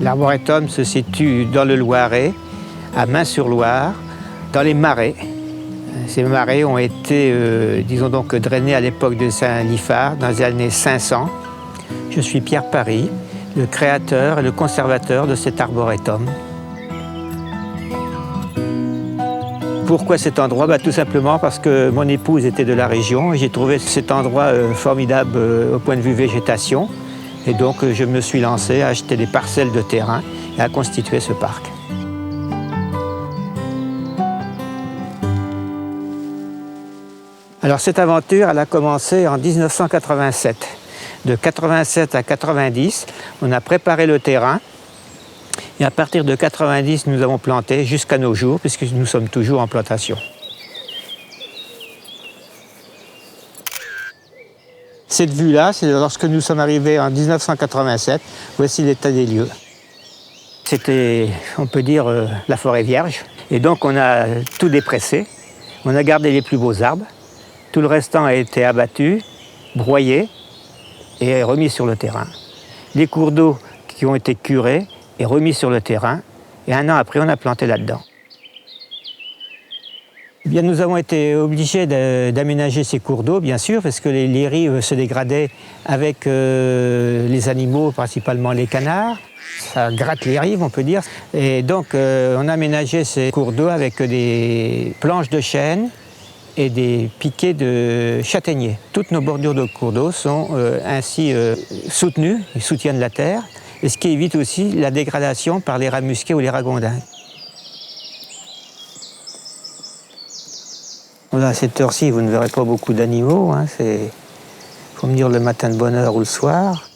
L'arboretum se situe dans le Loiret, à Mains-sur-Loire, dans les marais. Ces marais ont été, disons donc, drainés à l'époque de Saint-Liphard, dans les années 500. Je suis Pierre Paris, le créateur et le conservateur de cet arboretum. Pourquoi cet endroit? Tout simplement parce que mon épouse était de la région et j'ai trouvé cet endroit formidable au point de vue végétation. Et donc je me suis lancé à acheter des parcelles de terrain et à constituer ce parc. Alors cette aventure, elle a commencé en 1987. De 87 à 90, on a préparé le terrain. Et à partir de 90, nous avons planté jusqu'à nos jours, puisque nous sommes toujours en plantation. Cette vue-là, c'est lorsque nous sommes arrivés en 1987. Voici l'état des lieux. C'était, on peut dire, la forêt vierge. Et donc on a tout dépressé. On a gardé les plus beaux arbres. Tout le restant a été abattu, broyé et remis sur le terrain. Les cours d'eau qui ont été curés et remis sur le terrain. Et un an après, on a planté là-dedans. Bien, nous avons été obligés d'aménager ces cours d'eau, bien sûr, parce que les rives se dégradaient avec les animaux, principalement les canards. Ça gratte les rives, on peut dire. Et donc, on a aménagé ces cours d'eau avec des planches de chêne et des piquets de châtaignier. Toutes nos bordures de cours d'eau sont ainsi soutenues, ils soutiennent la terre, et ce qui évite aussi la dégradation par les rats musqués ou les ragondins. Voilà, à cette heure-ci, vous ne verrez pas beaucoup d'animaux. Il faut venir le matin de bonne heure ou le soir.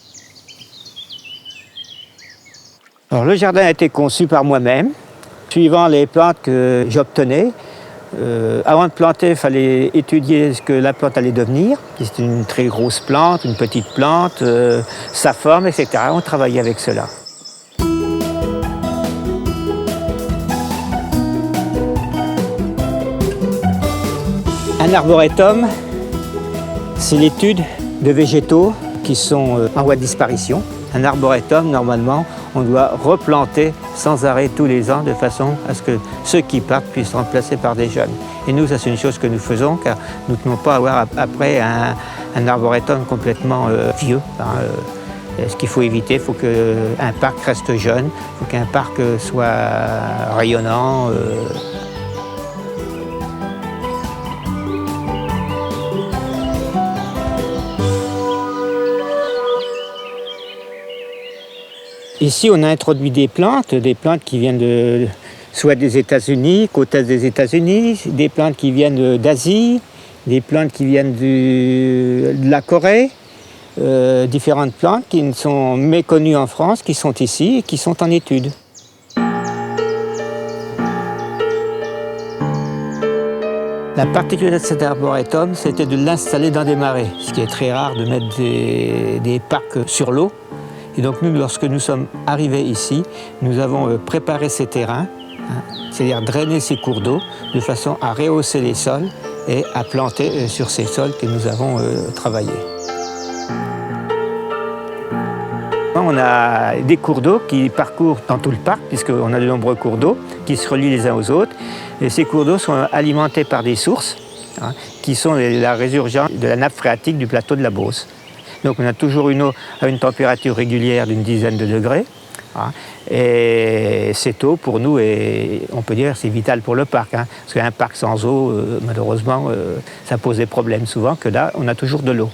Alors, le jardin a été conçu par moi-même, suivant les plantes que j'obtenais. Avant de planter, il fallait étudier ce que la plante allait devenir. C'était une très grosse plante, une petite plante, sa forme, etc. On travaillait avec cela. Un arboretum, c'est l'étude de végétaux qui sont en voie de disparition. Un arboretum, normalement, on doit replanter sans arrêt tous les ans de façon à ce que ceux qui partent puissent être remplacés par des jeunes. Et nous, ça c'est une chose que nous faisons car nous ne tenons pas à avoir après un arboretum complètement vieux. Ce qu'il faut éviter, il faut qu'un parc reste jeune, il faut qu'un parc soit rayonnant. Ici, on a introduit des plantes qui viennent soit des États-Unis, côte est des États-Unis, des plantes qui viennent d'Asie, des plantes qui viennent de la Corée, différentes plantes qui ne sont méconnues en France, qui sont ici et qui sont en étude. La particularité de cet arboretum, c'était de l'installer dans des marais, ce qui est très rare de mettre des parcs sur l'eau. Et donc nous, lorsque nous sommes arrivés ici, nous avons préparé ces terrains, c'est-à-dire drainer ces cours d'eau, de façon à rehausser les sols et à planter sur ces sols que nous avons travaillés. On a des cours d'eau qui parcourent dans tout le parc, puisqu'on a de nombreux cours d'eau qui se relient les uns aux autres. Et ces cours d'eau sont alimentés par des sources, qui sont la résurgence de la nappe phréatique du plateau de la Beauce. Donc on a toujours une eau à une température régulière d'une dizaine de degrés. Et cette eau, pour nous, on peut dire c'est vital pour le parc. Parce qu'un parc sans eau, malheureusement, ça pose des problèmes souvent, que là, on a toujours de l'eau.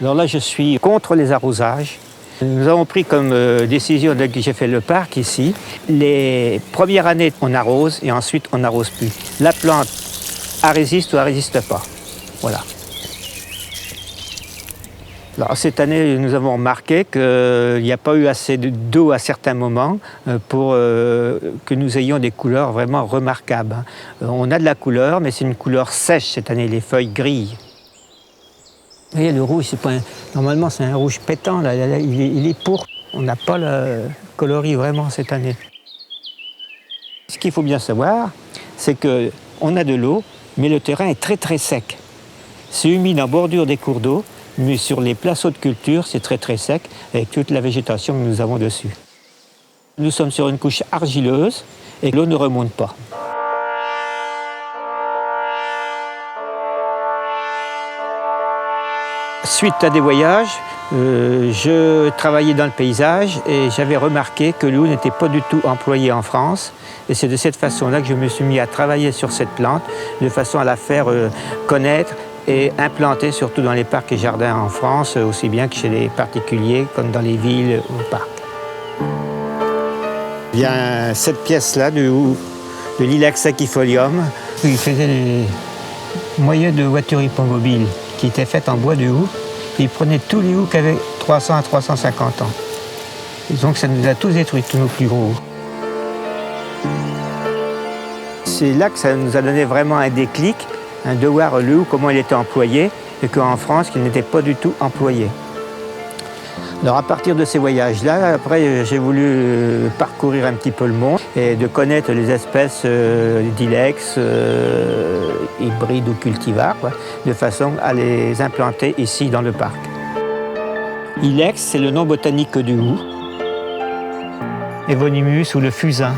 Alors là, je suis contre les arrosages. Nous avons pris comme décision, dès que j'ai fait le parc ici, les premières années, on arrose et ensuite, on n'arrose plus. La plante, elle résiste ou elle ne résiste pas. Voilà. Alors, cette année, nous avons remarqué qu'il n'y a pas eu assez d'eau à certains moments pour que nous ayons des couleurs vraiment remarquables. On a de la couleur, mais c'est une couleur sèche cette année, les feuilles grillent. Vous voyez, le rouge, normalement c'est un rouge pétant, là, il est pourpre. On n'a pas le coloris vraiment cette année. Ce qu'il faut bien savoir, c'est qu'on a de l'eau, mais le terrain est très très sec. C'est humide en bordure des cours d'eau, mais sur les placeaux de culture, c'est très très sec, avec toute la végétation que nous avons dessus. Nous sommes sur une couche argileuse et l'eau ne remonte pas. Suite à des voyages, je travaillais dans le paysage et j'avais remarqué que le hou n'était pas du tout employé en France. Et c'est de cette façon-là que je me suis mis à travailler sur cette plante, de façon à la faire connaître et implanter surtout dans les parcs et jardins en France, aussi bien que chez les particuliers comme dans les villes ou parcs. Il y a cette pièce-là de hou, de l'Ilex saccifolium. Il faisait des moyens de voitures hippomobiles qui étaient faites en bois de hou. Il prenait tous les hous qui avaient 300 à 350 ans. Et donc ça nous a tous détruit, tous nos plus gros hous. C'est là que ça nous a donné vraiment un déclic, de voir le hou, comment il était employé, et qu'en France, il n'était pas du tout employé. Alors à partir de ces voyages-là, après j'ai voulu parcourir un petit peu le monde et de connaître les espèces d'ilex, hybrides ou cultivars, de façon à les implanter ici dans le parc. Ilex, c'est le nom botanique du hou. Evonymus ou le fusain.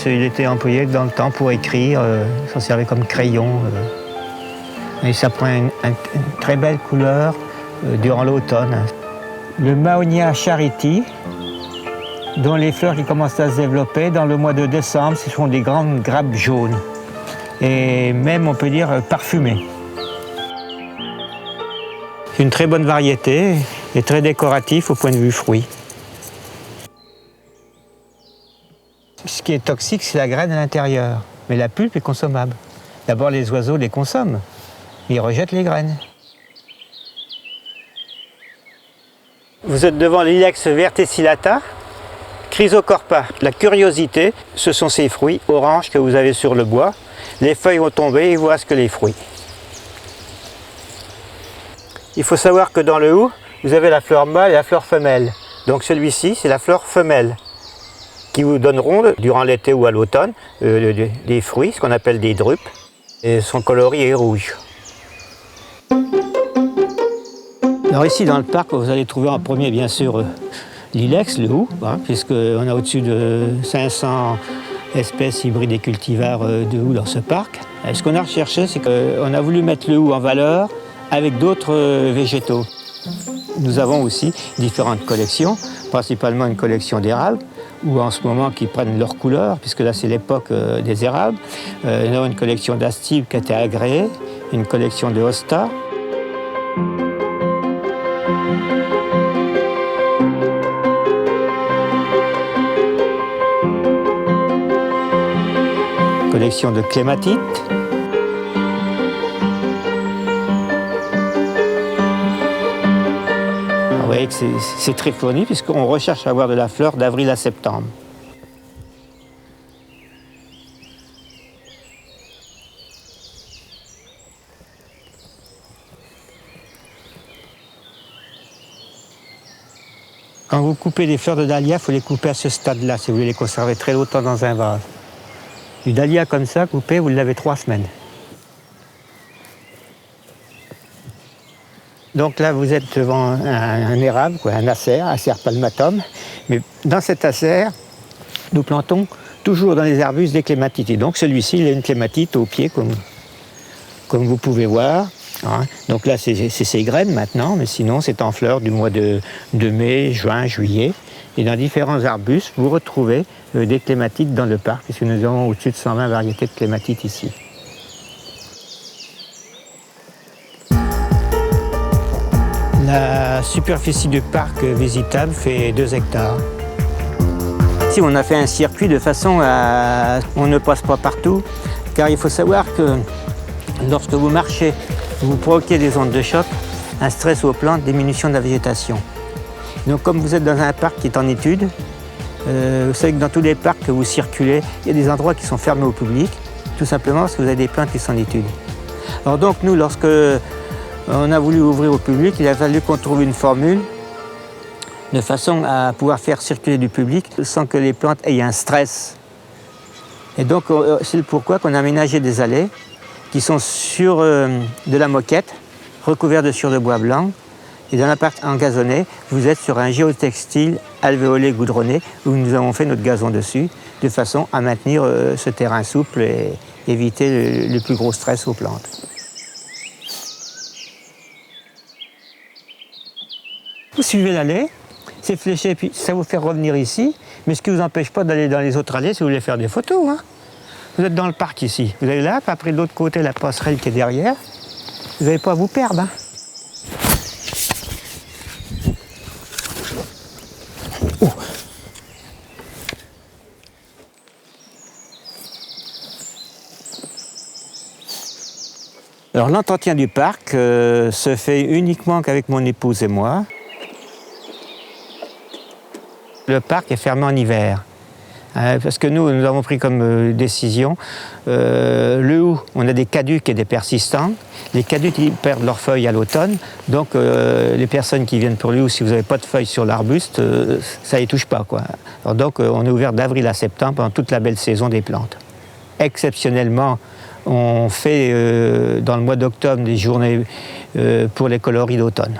Il était employé dans le temps pour écrire, il s'en servait comme crayon. Et ça prend une très belle couleur durant l'automne. Le Mahonia charity, dont les fleurs qui commencent à se développer dans le mois de décembre, ce sont des grandes grappes jaunes. Et même, on peut dire, parfumées. C'est une très bonne variété et très décoratif au point de vue fruits. Ce qui est toxique, c'est la graine à l'intérieur. Mais la pulpe est consommable. D'abord, les oiseaux les consomment. Ils rejettent les graines. Vous êtes devant l'Ilex verticillata, chrysocorpa. La curiosité, ce sont ces fruits oranges que vous avez sur le bois. Les feuilles vont tomber et il vous reste que les fruits. Il faut savoir que dans le hou, vous avez la fleur mâle et la fleur femelle. Donc celui-ci, c'est la fleur femelle, qui vous donneront, durant l'été ou à l'automne, des fruits, ce qu'on appelle des drupes. Et son coloris est rouge. Alors ici dans le parc, vous allez trouver en premier bien sûr l'Ilex, le hou, puisqu'on a au-dessus de 500 espèces hybrides et cultivars de hou dans ce parc. Et ce qu'on a recherché, c'est qu'on a voulu mettre le hou en valeur avec d'autres végétaux. Nous avons aussi différentes collections, principalement une collection d'érables, ou en ce moment qui prennent leur couleur, puisque là c'est l'époque des érables. Nous avons une collection d'astibes qui a été agréée, une collection de hosta. Collection de clématites. Vous voyez que c'est très fourni puisqu'on recherche à avoir de la fleur d'avril à septembre. Quand vous coupez des fleurs de dahlia, il faut les couper à ce stade-là si vous voulez les conserver très longtemps dans un vase. Du dahlia comme ça, coupé, vous l'avez 3 semaines. Donc là, vous êtes devant un érable, un acer palmatum. Mais dans cet acer, nous plantons toujours dans les arbustes des clématites. Et donc celui-ci, il a une clématite au pied, comme vous pouvez voir. Donc là, c'est ses graines maintenant, mais sinon, c'est en fleurs du mois de mai, juin, juillet. Et dans différents arbustes, vous retrouvez des clématites dans le parc, puisque nous avons au-dessus de 120 variétés de clématites ici. La superficie du parc visitable fait 2 hectares. Ici, on a fait un circuit de façon à... On ne passe pas partout, car il faut savoir que lorsque vous marchez, vous provoquez des ondes de choc, un stress aux plantes, diminution de la végétation. Donc comme vous êtes dans un parc qui est en étude, vous savez que dans tous les parcs que vous circulez, il y a des endroits qui sont fermés au public, tout simplement parce que vous avez des plantes qui sont en étude. Alors donc nous, lorsque On a voulu ouvrir au public, il a fallu qu'on trouve une formule de façon à pouvoir faire circuler du public sans que les plantes aient un stress. Et donc c'est pourquoi qu'on a aménagé des allées qui sont sur de la moquette, recouvertes de sur de bois blanc. Et dans la partie engazonnée, vous êtes sur un géotextile alvéolé goudronné où nous avons fait notre gazon dessus, de façon à maintenir ce terrain souple et éviter le plus gros stress aux plantes. Vous suivez l'allée, c'est fléché, puis ça vous fait revenir ici, mais ce qui ne vous empêche pas d'aller dans les autres allées si vous voulez faire des photos. Hein. Vous êtes dans le parc ici, vous allez là, puis après de l'autre côté, la passerelle qui est derrière, vous n'allez pas à vous perdre. Hein. Oh. Alors l'entretien du parc se fait uniquement qu'avec mon épouse et moi. Le parc est fermé en hiver. Parce que nous avons pris comme décision, le hou, on a des caducs et des persistants. Les caducs, ils perdent leurs feuilles à l'automne, donc les personnes qui viennent pour le hou, si vous n'avez pas de feuilles sur l'arbuste, ça y touche pas, quoi. Alors donc on est ouvert d'avril à septembre pendant toute la belle saison des plantes. Exceptionnellement, on fait dans le mois d'octobre des journées pour les coloris d'automne.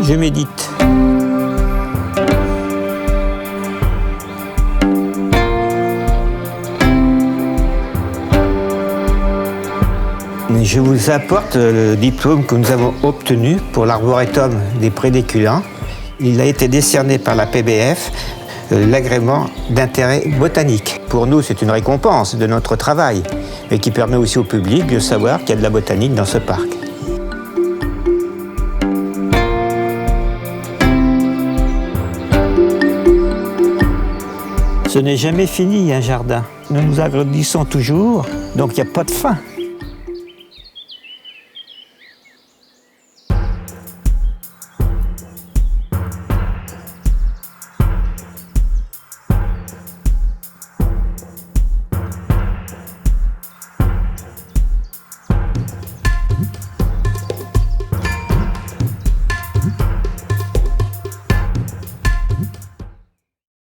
Je médite. Je vous apporte le diplôme que nous avons obtenu pour l'arboretum des Prédéculans. Il a été décerné par la PBF, l'agrément d'intérêt botanique. Pour nous, c'est une récompense de notre travail, mais qui permet aussi au public de savoir qu'il y a de la botanique dans ce parc. Ce n'est jamais fini un jardin. Nous nous agrandissons toujours, donc il n'y a pas de fin.